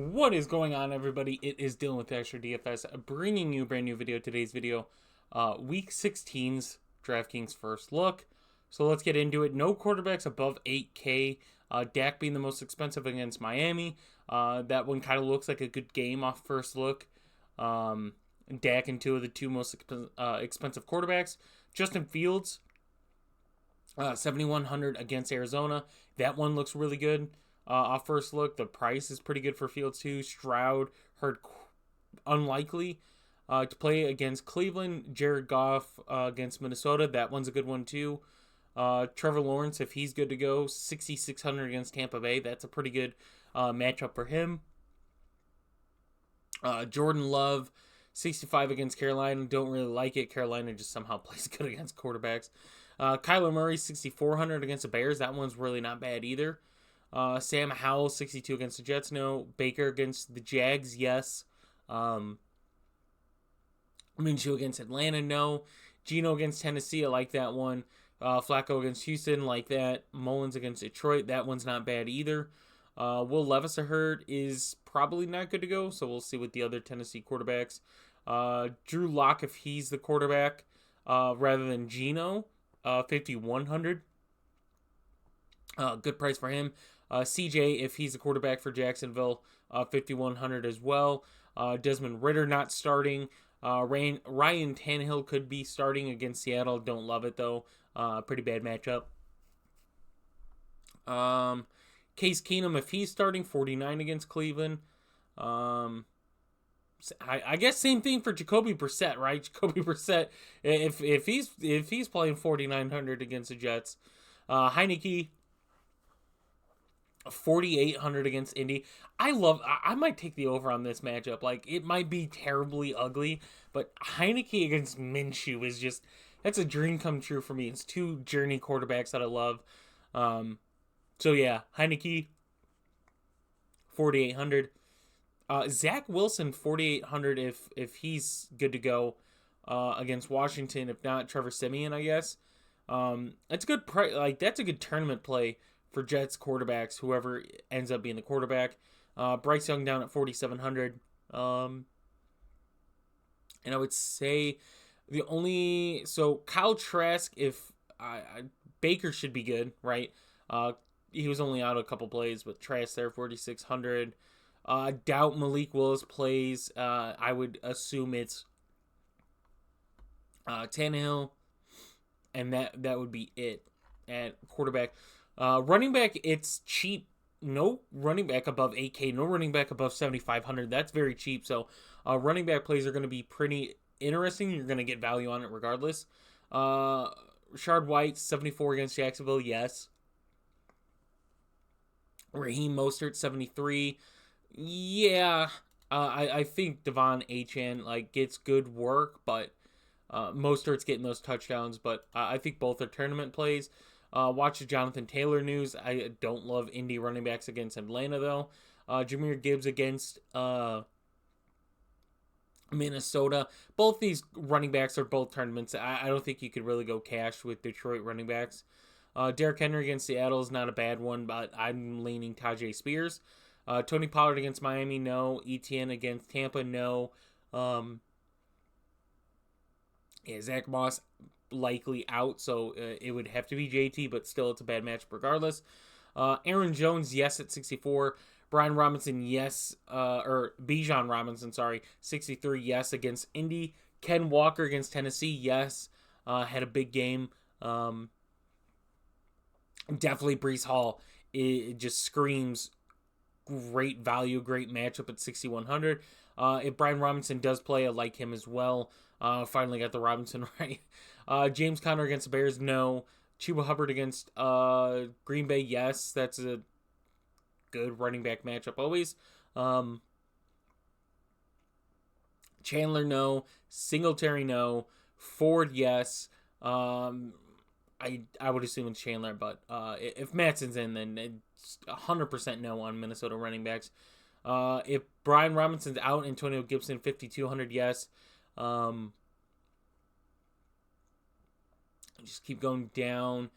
What is going on, everybody? It is Dylan with Extra DFS, bringing you a brand new video. Today's video, Week 16's DraftKings first look. So let's get into it. No quarterbacks above 8K. Dak being the most expensive against Miami. That one kind of looks like a good game off first look. Dak and two of the two most expensive quarterbacks. Justin Fields, 7,100 against Arizona. That one looks really good. Off first look, the price is pretty good for Fields too. Stroud, heard unlikely to play against Cleveland. Jared Goff against Minnesota. That one's a good one too. Trevor Lawrence, if he's good to go, 6,600 against Tampa Bay. That's a pretty good matchup for him. Jordan Love, 65 against Carolina. Don't really like it. Carolina just somehow plays good against quarterbacks. Kyler Murray, 6,400 against the Bears. That one's really not bad either. Sam Howell, 62 against the Jets, no. Baker against the Jags, yes. Minshew against Atlanta, no. Geno against Tennessee, I like that one. Flacco against Houston, like that. Mullins against Detroit, that one's not bad either. Will Levis, I heard, is probably not good to go, so we'll see with the other Tennessee quarterbacks. Drew Lock, if he's the quarterback, rather than Geno, 5,100. Good price for him. CJ, if he's a quarterback for Jacksonville, 5,100 as well. Desmond Ridder not starting. Ryan Tannehill could be starting against Seattle. Don't love it though. Pretty bad matchup. Case Keenum, if he's starting, 49 against Cleveland. I guess same thing for Jacoby Brissett, right? Jacoby Brissett, if he's playing 4,900 against the Jets. Heineke, 4,800 against Indy. I might take the over on this matchup. Like, it might be terribly ugly, but Heineke against Minshew is just, that's a dream come true for me. It's two journey quarterbacks that I love. So yeah, Heineke, 4,800. Zach Wilson, 4,800 if he's good to go against Washington. If not, Trevor Siemian, I guess. That's a good that's a good tournament play for Jets quarterbacks, whoever ends up being the quarterback. Bryce Young down at 4,700. And I would say Kyle Trask, if Baker should be good, right? He was only out a couple plays, but Trask there, 4,600. Doubt Malik Willis plays. I would assume it's Tannehill, and that would be it at quarterback. Running back, it's cheap. No running back above 8K. No running back above 7,500. That's very cheap. So running back plays are going to be pretty interesting. You're going to get value on it regardless. Rashard White, 74 against Jacksonville. Yes. Raheem Mostert, 73. Yeah. I think Devon Achane gets good work, but Mostert's getting those touchdowns. But I think both are tournament plays. Watch the Jonathan Taylor news. I don't love Indy running backs against Atlanta, though. Jahmyr Gibbs against Minnesota. Both these running backs are both tournaments. I don't think you could really go cash with Detroit running backs. Derrick Henry against Seattle is not a bad one, but I'm leaning Tajay Spears. Tony Pollard against Miami, no. Etienne against Tampa, no. Zach Moss likely out, so it would have to be JT, but still it's a bad match regardless. Aaron Jones, yes, at 64. Brian Robinson, yes, or Bijan Robinson, sorry, 63, yes, against Indy. Ken Walker against Tennessee, yes, had a big game. Definitely Breece Hall, it just screams great value, great matchup at 6,100. If Brian Robinson does play, I like him as well. Finally got the Robinson right. James Conner against the Bears, no. Chuba Hubbard against Green Bay, yes. That's a good running back matchup always. Chandler, no. Singletary, no. Ford, yes. I would assume it's Chandler, but if Matson's in, then it's 100% no on Minnesota running backs. If Brian Robinson's out, Antonio Gibson, 5,200, yes. Just keep going down.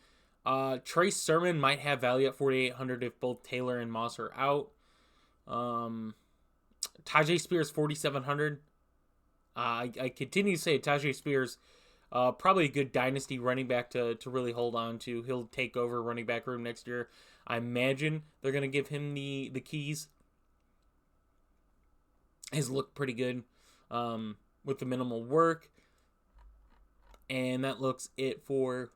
Trace Sermon might have value at 4,800 if both Taylor and Moss are out. Tajay Spears 4,700. I continue to say Tajay Spears, probably a good dynasty running back to really hold on to. He'll take over running back room next year. I imagine they're going to give him the keys. Has looked pretty good with the minimal work. And that looks it for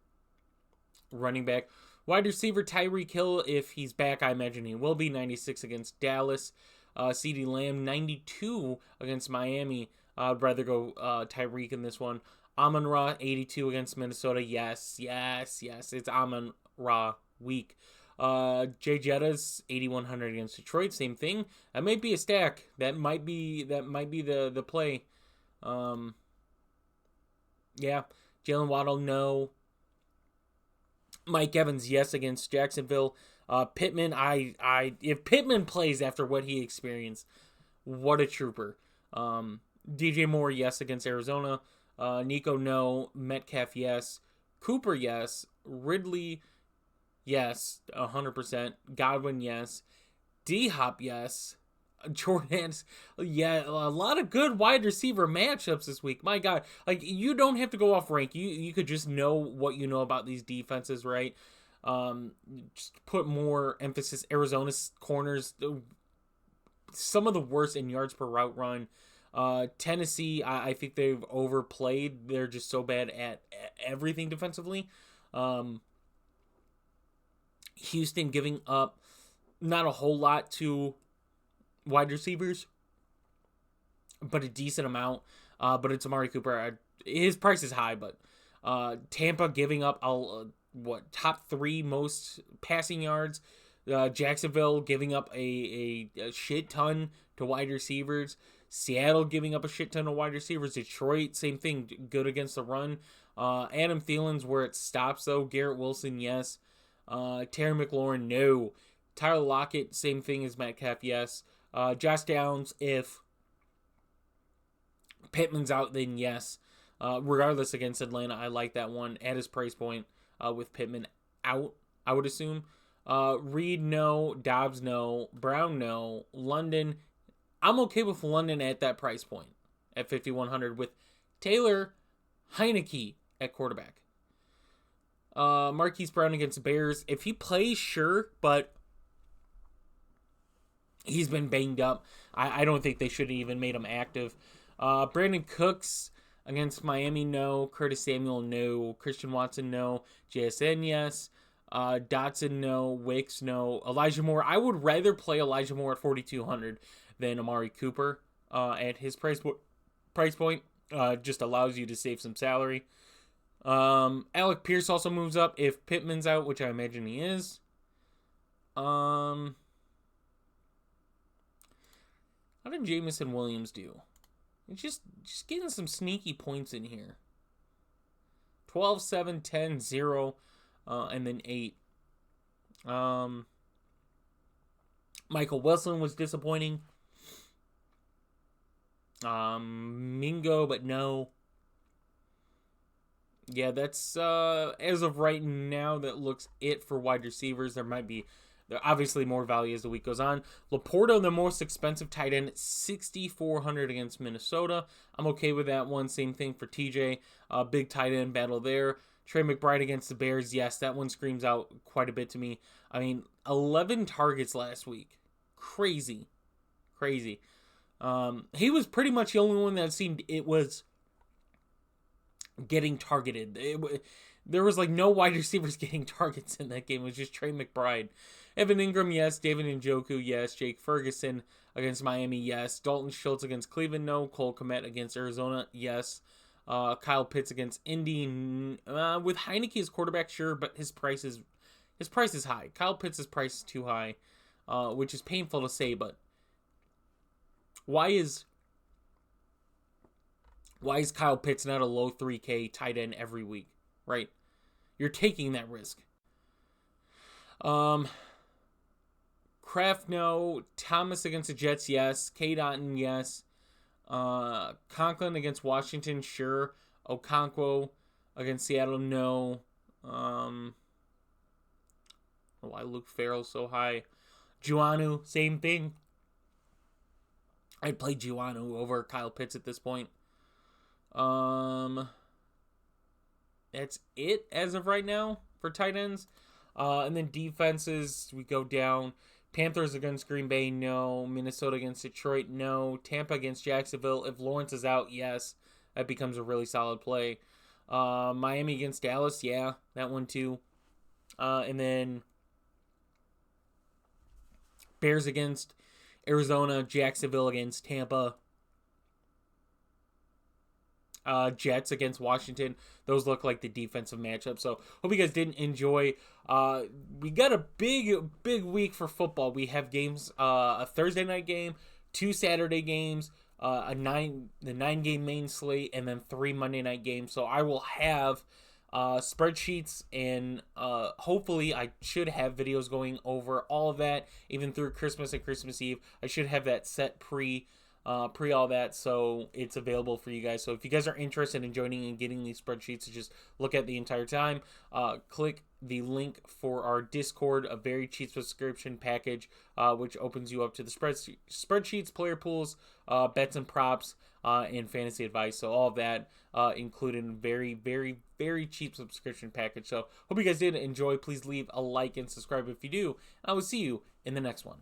running back. Wide receiver Tyreek Hill, if he's back, I imagine he will be. 96 against Dallas. CeeDee Lamb, 92 against Miami. I'd rather go Tyreek in this one. Amon-Ra, 82 against Minnesota. Yes. It's Amon-Ra week. Jay Jettas, 8,100 against Detroit. Same thing. That might be a stack. That might be the play. Yeah. Jalen Waddle, no. Mike Evans, yes, against Jacksonville. Pittman, if Pittman plays after what he experienced, what a trooper. DJ Moore, yes, against Arizona. Nico, no. Metcalf, yes. Cooper, yes. Ridley, yes, 100%. Godwin, yes. D-Hop, yes. Jordan, yeah, a lot of good wide receiver matchups this week. My God, like, you don't have to go off rank. You could just know what you know about these defenses, right? Just put more emphasis. Arizona's corners, some of the worst in yards per route run. Tennessee, I think they've overplayed. They're just so bad at everything defensively. Houston giving up not a whole lot to wide receivers, but a decent amount. But it's Amari Cooper. His price is high, but Tampa giving up top 3 most passing yards. Jacksonville giving up a shit ton to wide receivers. Seattle giving up a shit ton of wide receivers. Detroit, same thing, good against the run. Adam Thielen's where it stops, though. Garrett Wilson, yes. Terry McLaurin, no. Tyler Lockett, same thing as Metcalf, yes. Josh Downs, if Pittman's out, then yes. Regardless, against Atlanta, I like that one at his price point with Pittman out, I would assume. Reed, no. Dobbs, no. Brown, no. London, I'm okay with London at that price point at 5,100 with Taylor Heineke at quarterback. Marquise Brown against the Bears. If he plays, sure, but he's been banged up. I don't think they should have even made him active. Brandon Cooks against Miami, no. Curtis Samuel, no. Christian Watson, no. JSN, yes. Dotson, no. Wicks, no. Elijah Moore. I would rather play Elijah Moore at 4,200 than Amari Cooper at his price point. Just allows you to save some salary. Alec Pierce also moves up if Pittman's out, which I imagine he is. How did Jamison Williams do? He's just getting some sneaky points in here. 12, 7, 10, 0, and then 8. Michael Wilson was disappointing. Mingo, but no. Yeah, that's as of right now, that looks it for wide receivers. There obviously more value as the week goes on. Laporta, the most expensive tight end, 6,400 against Minnesota. I'm okay with that one. Same thing for TJ. Big tight end battle there. Trey McBride against the Bears. Yes, that one screams out quite a bit to me. I mean, 11 targets last week. Crazy. He was pretty much the only one that seemed it was getting targeted. There was like no wide receivers getting targets in that game. It was just Trey McBride. Evan Ingram, yes. David Njoku, yes. Jake Ferguson against Miami, yes. Dalton Schultz against Cleveland, no. Cole Kmet against Arizona, yes. Kyle Pitts against Indy. With Heineke as quarterback, sure, but his price is high. Kyle Pitts' price is too high, which is painful to say, but why is Kyle Pitts not a low 3K tight end every week, right? You're taking that risk. Kraft, no. Thomas against the Jets, yes. K. Dotton, yes. Conklin against Washington, sure. Okonkwo against Seattle, no. Why Luke Farrell's so high. Juanu, same thing. I'd play Giuliano over Kyle Pitts at this point. That's it as of right now for tight ends. And then defenses, we go down. Panthers against Green Bay, no. Minnesota against Detroit, no. Tampa against Jacksonville. If Lawrence is out, yes. That becomes a really solid play. Miami against Dallas, yeah. That one too. And then Bears against Arizona. Jacksonville against Tampa. Jets against Washington. Those look like the defensive matchup. So hope you guys did enjoy. We got a big week for football. We have games, a Thursday night game, 2 Saturday games, the 9-game main slate, and then 3 Monday night games. So I will have spreadsheets, and hopefully I should have videos going over all of that, even through Christmas and Christmas Eve. I should have that set pre all that, so it's available for you guys. So if you guys are interested in joining and getting these spreadsheets to just look at the entire time, click the link for our Discord, a very cheap subscription package, which opens you up to the spreadsheets, player pools, bets and props, and fantasy advice. So all of that included in a very cheap subscription package. So hope you guys did enjoy. Please leave a like and subscribe if you do. I will see you in the next one.